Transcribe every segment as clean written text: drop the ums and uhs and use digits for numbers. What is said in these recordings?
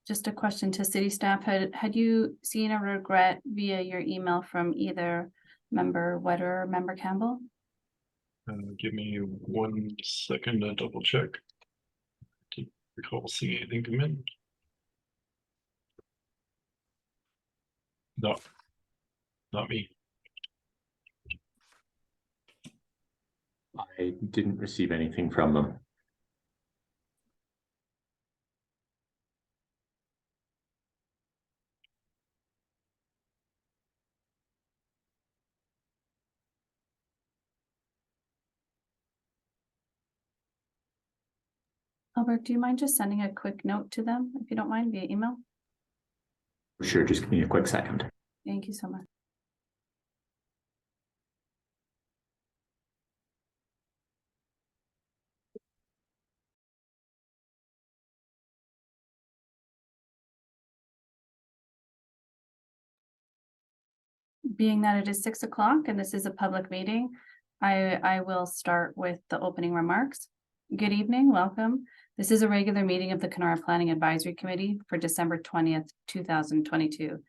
Just a question to city staff. Had you seen a regret via your email from either member Wetter or member Campbell? Give me 1 second to double check. Didn't recall seeing anything come in. No, not me. I didn't receive anything from them. Albert, do you mind just sending a quick note to them, if you don't mind, via email? Sure, just give me a quick second. Thank you so much. Being that it is 6 o'clock and this is a public meeting, I will start with the opening remarks. Good evening, welcome. This is a regular meeting of the Kenora Planning Advisory Committee for December 20th, 2022.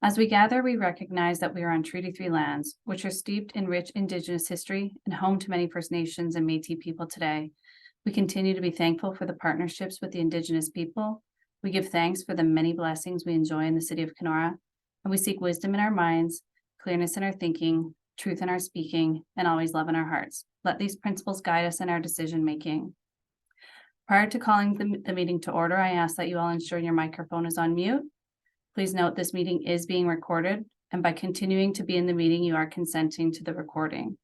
As we gather, we recognize that we are on Treaty 3 lands, which are steeped in rich Indigenous history and home to many First Nations and Métis people today. We continue to be thankful for the partnerships with the Indigenous people. We give thanks for the many blessings we enjoy in the city of Kenora, and we seek wisdom in our minds, clearness in our thinking, truth in our speaking, and always love in our hearts. Let these principles guide us in our decision-making. Prior to calling the meeting to order, I ask that you all ensure your microphone is on mute. Please note this meeting is being recorded, and by continuing to be in the meeting, you are consenting to the recording.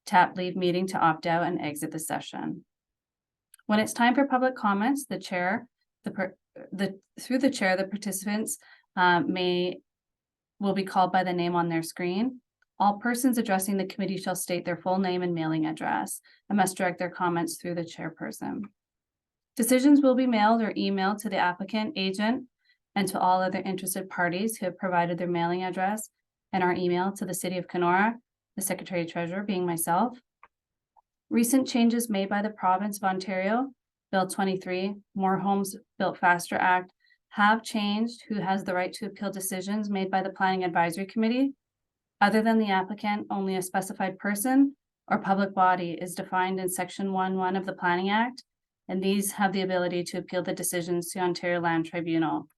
Tap Leave Meeting to opt out and exit the session. When it's time for public comments, the chair, through the chair, the participants will be called by the name on their screen. All persons addressing the committee shall state their full name and mailing address and must direct their comments through the chairperson. Decisions will be mailed or emailed to the applicant, agent, and to all other interested parties who have provided their mailing address and our email to the City of Kenora, the Secretary Treasurer being myself. Recent changes made by the Province of Ontario, Bill 23, More Homes Built Faster Act, have changed who has the right to appeal decisions made by the Planning Advisory Committee. Other than the applicant, only a specified person or public body is defined in Section 1(1) of the Planning Act, and these have the ability to appeal the decisions to Ontario Land Tribunal.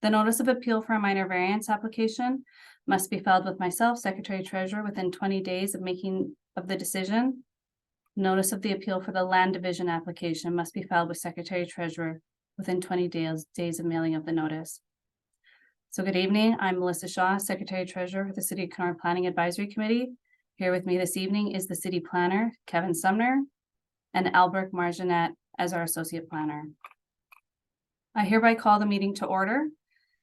The notice of appeal for a minor variance application must be filed with myself, Secretary Treasurer, within 20 days of making of the decision. Notice of the appeal for the land division application must be filed with Secretary Treasurer within 20 days of mailing of the notice. So good evening, I'm Melissa Shaw, Secretary Treasurer for the City of Kenora Planning Advisory Committee. Here with me this evening is the City Planner, Kevin Sumner, and Albert Marginet as our Associate Planner. I hereby call the meeting to order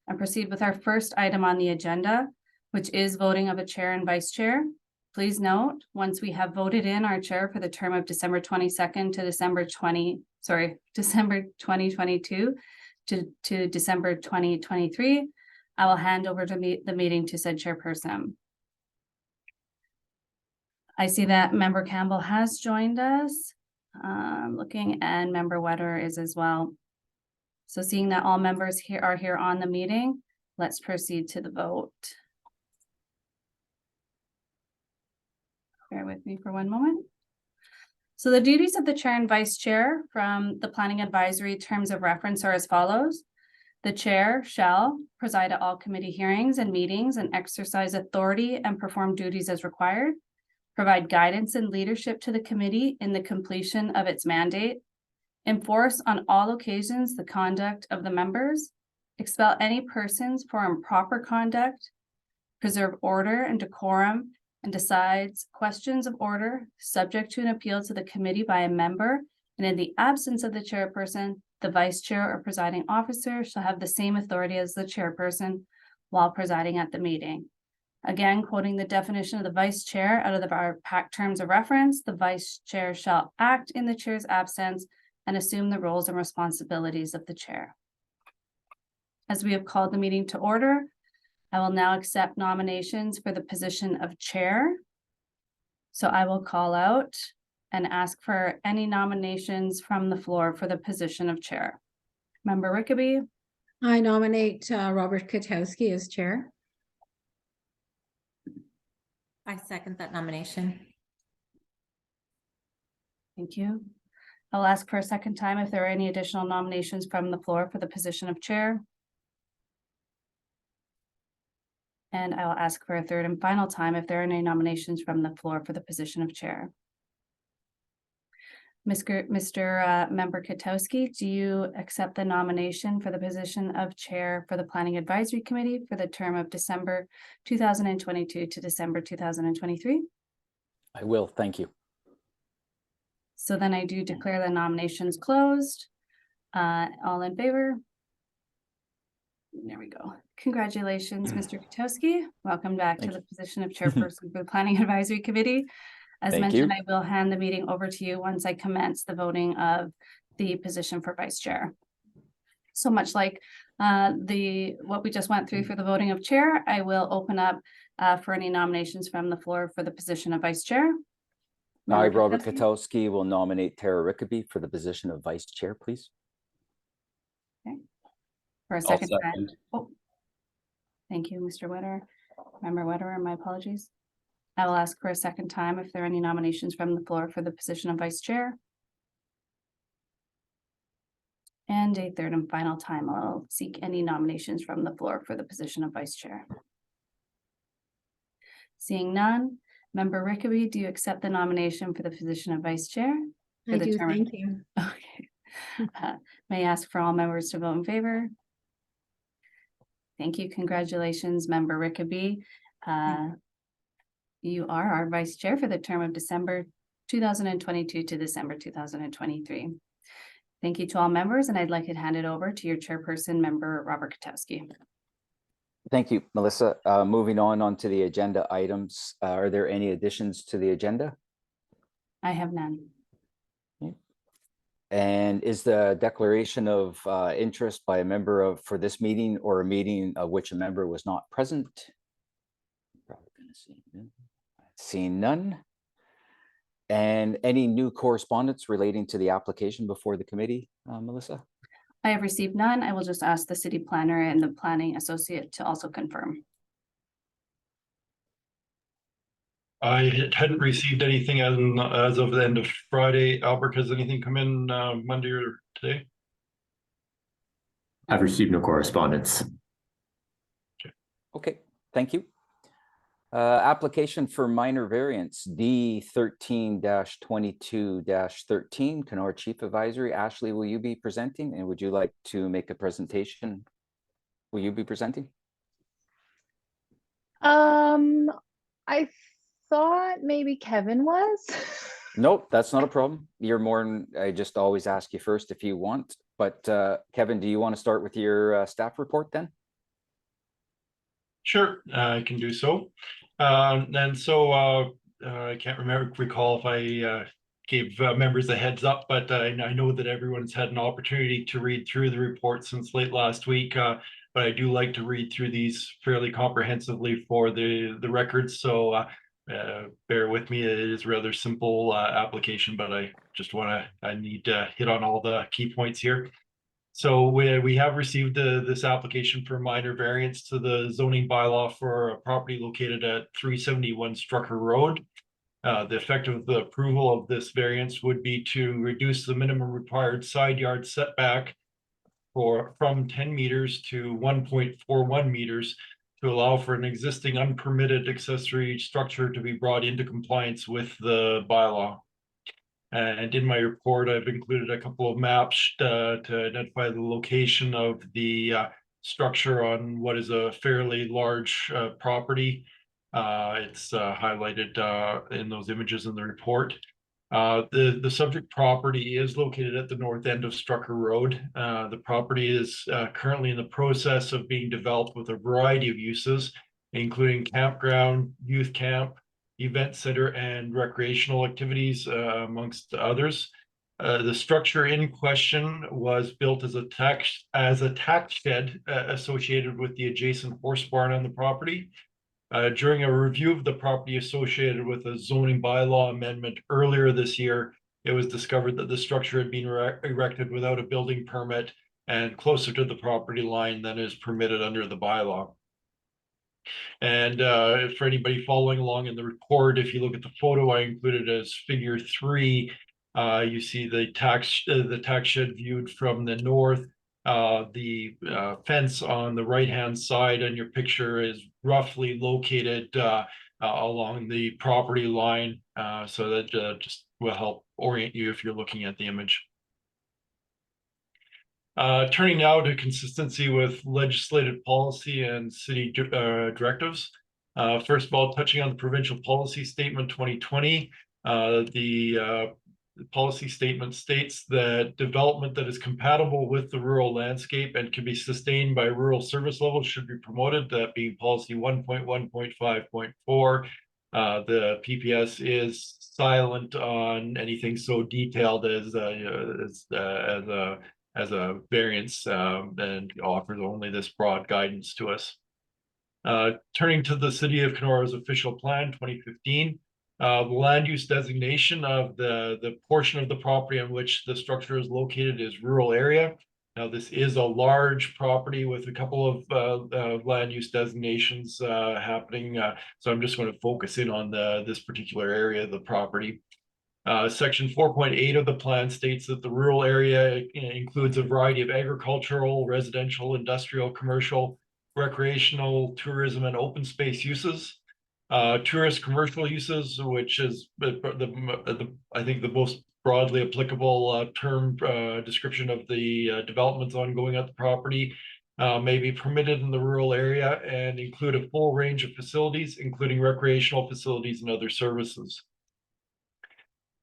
and proceed with our first item on the agenda, which is voting of a chair and vice chair. Please note, once we have voted in our chair for the term of December 22nd to December 2022 to December 2023, I will hand over to the meeting to said chairperson. I see that Member Campbell has joined us. Looking, and Member Wetter is as well. So seeing that all members here are here on the meeting, let's proceed to the vote. Bear with me for one moment. So the duties of the chair and vice chair from the Planning Advisory terms of reference are as follows. The chair shall preside at all committee hearings and meetings and exercise authority and perform duties as required, provide guidance and leadership to the committee in the completion of its mandate, enforce on all occasions the conduct of the members, expel any persons for improper conduct, preserve order and decorum, and decides questions of order subject to an appeal to the committee by a member, and in the absence of the chairperson, the vice chair or presiding officer shall have the same authority as the chairperson while presiding at the meeting. Again, quoting the definition of the vice chair out of our PAC terms of reference, the vice chair shall act in the chair's absence and assume the roles and responsibilities of the chair. As we have called the meeting to order, I will now accept nominations for the position of chair. So I will call out and ask for any nominations from the floor for the position of chair. Member Rickaby. I nominate Robert Katowski as chair. I second that nomination. Thank you. I'll ask for a second time if there are any additional nominations from the floor for the position of chair. And I will ask for a third and final time if there are any nominations from the floor for the position of chair. Mr. Member Katowski, do you accept the nomination for the position of chair for the Planning Advisory Committee for the term of December 2022 to December 2023? I will, thank you. So then I do declare the nominations closed. All in favor? There we go. Congratulations, Mr. Katowski. Welcome back to Thank the position of chairperson for the Planning Advisory Committee. As Thank mentioned, you. I will hand the meeting over to you once I commence the voting of the position for vice chair. So much like what we just went through for the voting of chair, I will open up for any nominations from the floor for the position of vice chair. I, Member Robert Katowski? Katowski, will nominate Tara Rickaby for the position of vice chair, please. For a I'll second time. second. Oh. Thank you, Mr. Wetter. Member Wetter, my apologies. I will ask for a second time if there are any nominations from the floor for the position of vice chair. And a third and final time, I'll seek any nominations from the floor for the position of vice chair. Seeing none, Member Rickaby, do you accept the nomination for the position of vice chair? For I the do, term of- thank you. Okay. May I ask for all members to vote in favor? Thank you. Congratulations, Member Rickaby. You are our vice chair for the term of December 2022 to December 2023. Thank you to all members, and I'd like to hand it over to your chairperson, Member Robert Katowski. Thank you, Melissa. Moving on to the agenda items. Are there any additions to the agenda? I have none. And is the declaration of interest by a member for this meeting or a meeting of which a member was not present? Probably gonna see none. Seeing none. And any new correspondence relating to the application before the committee, Melissa? I have received none. I will just ask the city planner and the planning associate to also confirm. I hadn't received anything as of the end of Friday. Albert, has anything come in Monday or today? I've received no correspondence. Okay, thank you. Application for minor variance D 13-22-13, Kenora Chief Advisory. Ashley, will you be presenting, and would you like to make a presentation? Will you be presenting? I thought maybe Kevin was. Nope, that's not a problem. You're more than, I just always ask you first if you want, but Kevin, do you want to start with your staff report then? Sure, I can do so. I can't recall if I gave members a heads up, but I know that everyone's had an opportunity to read through the report since late last week. But I do like to read through these fairly comprehensively for the records. So bear with me. It is a rather simple application, but I need to hit on all the key points here. So we have received this application for minor variance to the zoning bylaw for a property located at 371 Strucker Road. The effect of the approval of this variance would be to reduce the minimum required side yard setback from 10 meters to 1.41 meters to allow for an existing unpermitted accessory structure to be brought into compliance with the bylaw. And in my report, I've included a couple of maps to identify the location of the structure on what is a fairly large property. It's highlighted in those images in the report. The subject property is located at the north end of Strucker Road. The property is currently in the process of being developed with a variety of uses, including campground, youth camp, event center, and recreational activities, amongst others. The structure in question was built as a tax shed associated with the adjacent horse barn on the property. During a review of the property associated with a zoning bylaw amendment earlier this year, it was discovered that the structure had been erected without a building permit and closer to the property line than is permitted under the bylaw. And for anybody following along in the report, if you look at the photo I included as figure 3, you see the tax shed viewed from the north. The fence on the right-hand side on your picture is roughly located along the property line, so that just will help orient you if you're looking at the image. Turning now to consistency with legislative policy and city directives. First of all, touching on the provincial policy statement 2020, the policy statement states that development that is compatible with the rural landscape and can be sustained by rural service levels should be promoted, that being policy 1.1.5.4. The PPS is silent on anything so detailed as a variance, and offers only this broad guidance to us. Turning to the City of Kenora's official plan 2015, the land use designation of the portion of the property on which the structure is located is rural area. Now, this is a large property with a couple of land use designations happening, so I'm just going to focus in on this particular area of the property. Section 4.8 of the plan states that the rural area includes a variety of agricultural, residential, industrial, commercial, recreational, tourism, and open space uses. Tourist commercial uses, which is I think the most broadly applicable term description of the developments ongoing at the property, may be permitted in the rural area and include a full range of facilities, including recreational facilities and other services.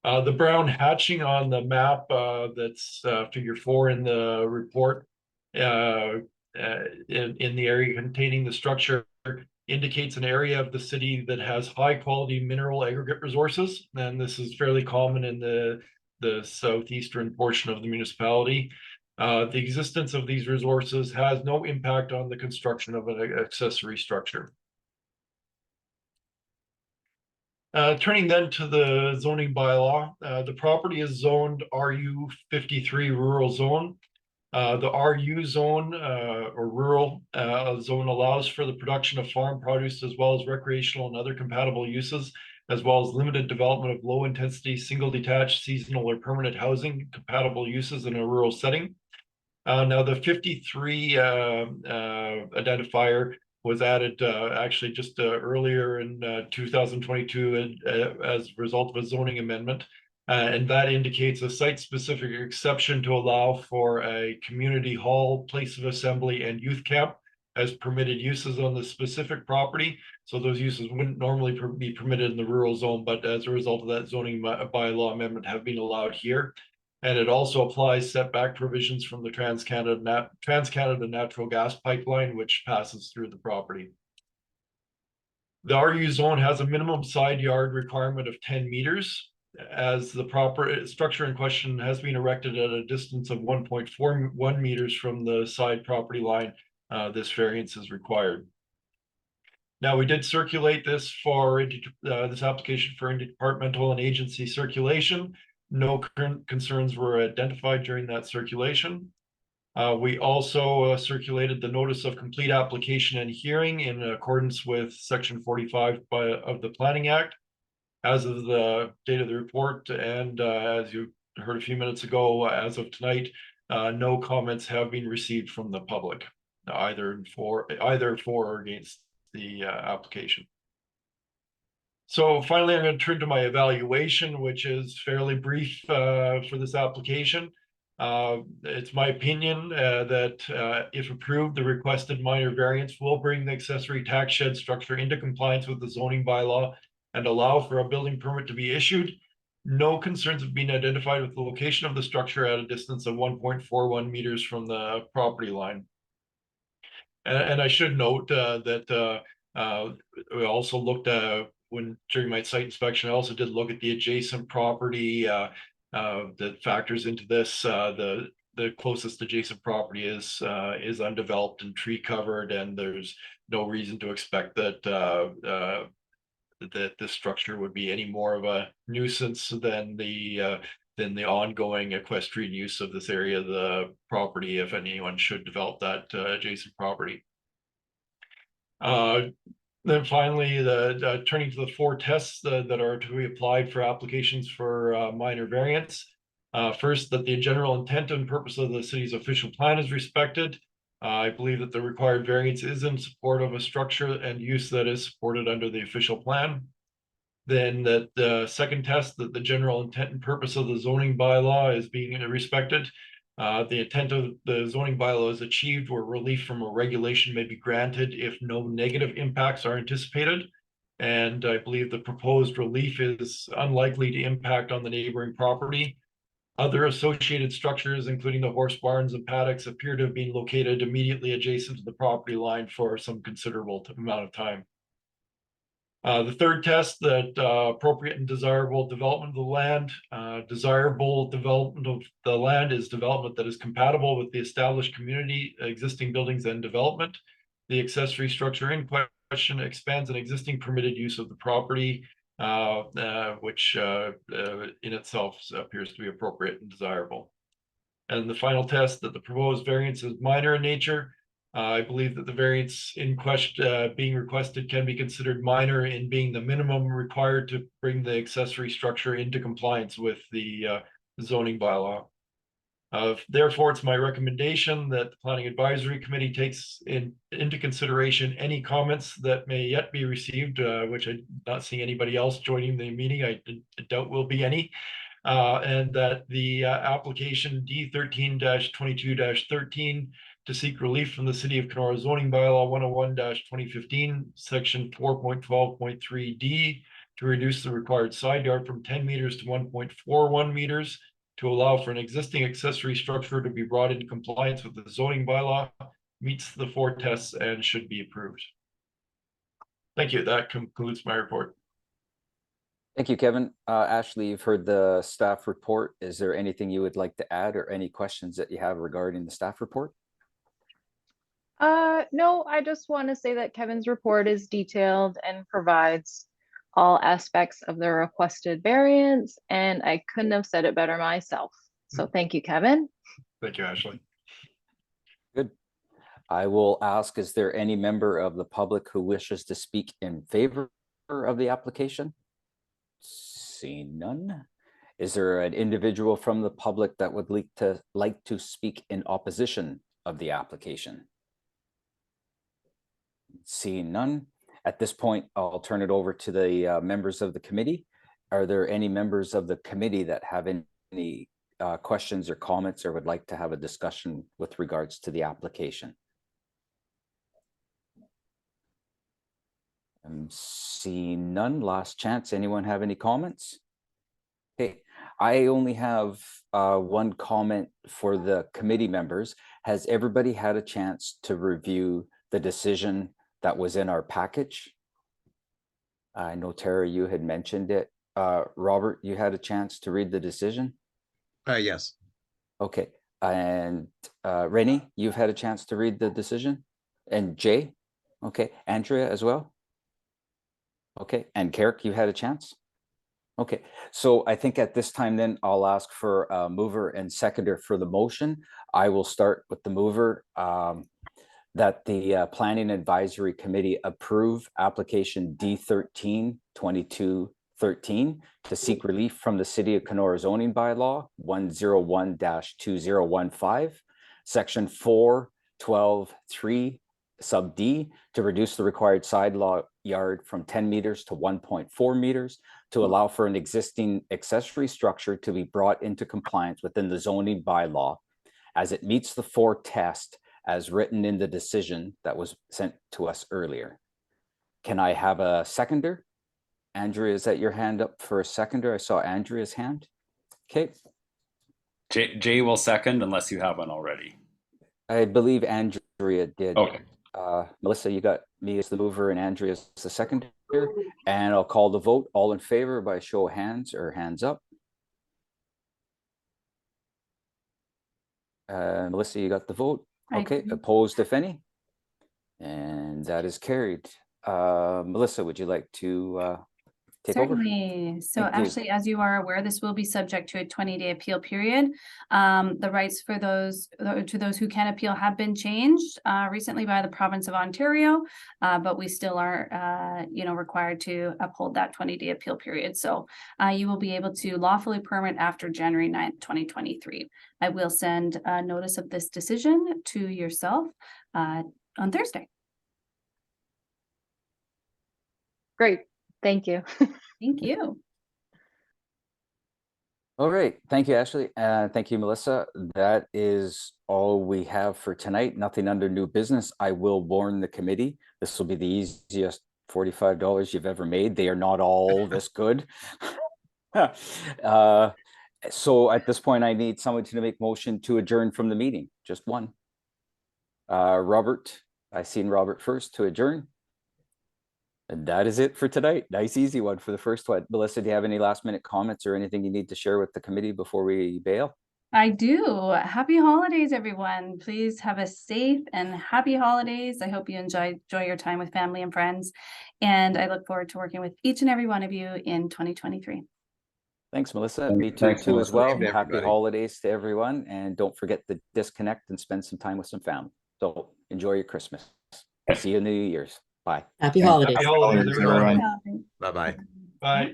The brown hatching on the map, that's figure 4 in the report, in the area containing the structure, indicates an area of the city that has high quality mineral aggregate resources, and this is fairly common in the southeastern portion of the municipality. The existence of these resources has no impact on the construction of an accessory structure. Turning then to the zoning bylaw, the property is zoned RU 53 rural zone. The RU zone or rural zone allows for the production of farm produce as well as recreational and other compatible uses, as well as limited development of low intensity, single detached, seasonal or permanent housing compatible uses in a rural setting. Now the 53 identifier was added actually just earlier in 2022 as a result of a zoning amendment. And that indicates a site-specific exception to allow for a community hall, place of assembly, and youth camp as permitted uses on the specific property. So those uses wouldn't normally be permitted in the rural zone, but as a result of that zoning bylaw amendment have been allowed here. And it also applies setback provisions from the Trans-Canada Natural Gas Pipeline, which passes through the property. The RU zone has a minimum side yard requirement of 10 meters, as the proper structure in question has been erected at a distance of 1.41 meters from the side property line. This variance is required. Now, we did circulate this for this application for interdepartmental and agency circulation. No current concerns were identified during that circulation. We also circulated the notice of complete application and hearing in accordance with section 45 of the Planning Act. As of the date of the report, and as you heard a few minutes ago, as of tonight, no comments have been received from the public, either for or against the application. So finally, I'm going to turn to my evaluation, which is fairly brief for this application. It's my opinion that if approved, the requested minor variance will bring the accessory tax shed structure into compliance with the zoning bylaw and allow for a building permit to be issued. No concerns have been identified with the location of the structure at a distance of 1.41 meters from the property line. And I should note that we also looked at, during my site inspection, I also did look at the adjacent property that factors into this. The closest adjacent property is undeveloped and tree covered, and there's no reason to expect that this structure would be any more of a nuisance than the than the ongoing equestrian use of this area of the property, if anyone should develop that adjacent property. Then finally, turning to the 4 tests that are to be applied for applications for minor variance. First, that the general intent and purpose of the city's official plan is respected. I believe that the required variance is in support of a structure and use that is supported under the official plan. Then that the second test, that the general intent and purpose of the zoning bylaw is being respected. The intent of the zoning bylaw is achieved where relief from a regulation may be granted if no negative impacts are anticipated. And I believe the proposed relief is unlikely to impact on the neighboring property. Other associated structures, including the horse barns and paddocks, appear to have been located immediately adjacent to the property line for some considerable amount of time. The third test, that appropriate and desirable development of the land. Desirable development of the land is development that is compatible with the established community, existing buildings and development. The accessory structure in question expands an existing permitted use of the property, which in itself appears to be appropriate and desirable. And the final test, that the proposed variance is minor in nature. I believe that the variance in question being requested can be considered minor in being the minimum required to bring the accessory structure into compliance with the zoning bylaw. Therefore, it's my recommendation that the Planning Advisory Committee takes into consideration any comments that may yet be received, which I'm not seeing anybody else joining the meeting. I doubt will be any. And that the application D13-22-13 to seek relief from the City of Kenora zoning bylaw 101-2015, section 4.12.3D, to reduce the required side yard from 10 meters to 1.41 meters, to allow for an existing accessory structure to be brought into compliance with the zoning bylaw, meets the 4 tests and should be approved. Thank you. That concludes my report. Thank you, Kevin. Ashley, you've heard the staff report. Is there anything you would like to add or any questions that you have regarding the staff report? No, I just want to say that Kevin's report is detailed and provides all aspects of the requested variance, and I couldn't have said it better myself. So thank you, Kevin. Thank you, Ashley. Good. I will ask, is there any member of the public who wishes to speak in favor of the application? Seeing none. Is there an individual from the public that would like to speak in opposition of the application? Seeing none. At this point, I'll turn it over to the members of the committee. Are there any members of the committee that have any questions or comments or would like to have a discussion with regards to the application? I'm seeing none. Last chance. Anyone have any comments? Okay, I only have one comment for the committee members. Has everybody had a chance to review the decision that was in our package? I know, Tara, you had mentioned it. Robert, you had a chance to read the decision? Yes. Okay, and Rennie, you've had a chance to read the decision? And Jay? Okay, Andrea as well? Okay, and Carrick, you had a chance? Okay, so I think at this time then I'll ask for a mover and seconder for the motion. I will start with the mover, that the Planning Advisory Committee approve application D13-22-13 to seek relief from the City of Kenora zoning bylaw 101-2015, section 4.12.3 sub D, to reduce the required side yard from 10 meters to 1.4 meters, to allow for an existing accessory structure to be brought into compliance within the zoning bylaw as it meets the 4 tests as written in the decision that was sent to us earlier. Can I have a seconder? Andrea, is that your hand up for a seconder? I saw Andrea's hand. Okay. Jay will second unless you have one already. I believe Andrea did. Okay. Melissa, you got me as the mover and Andrea as the seconder, and I'll call the vote. All in favor by show of hands or hands up. Melissa, you got the vote. Okay, opposed if any, and that is carried. Melissa, would you like to take over. Certainly. So Thank you. Ashley, as you are aware, this will be subject to a 20-day appeal period. The rights for those to those who can appeal have been changed recently by the province of Ontario, but we still are, required to uphold that 20-day appeal period. So you will be able to lawfully permit after January 9th, 2023. I will send a notice of this decision to yourself on Thursday. Great, thank you. Thank you. All right, thank you, Ashley. Thank you, Melissa. That is all we have for tonight. Nothing under new business. I will warn the committee. This will be the easiest $45 you've ever made. They are not all this good. So at this point, I need someone to make motion to adjourn from the meeting. Just one. Robert, I seen Robert first to adjourn. And that is it for tonight. Nice, easy one for the first one. Melissa, do you have any last minute comments or anything you need to share with the committee before we bail? I do. Happy holidays, everyone. Please have a safe and happy holidays. I hope you enjoy your time with family and friends. And I look forward to working with each and every one of you in 2023. Thanks, Melissa. Thanks, Me too, as Melissa. well. Thank you, Happy everybody. holidays to everyone. And don't forget to disconnect and spend some time with some family. So enjoy your Christmas. See you in the New Year's. Bye. Happy holidays. Happy holidays, everyone. Bye. Bye-bye. Bye.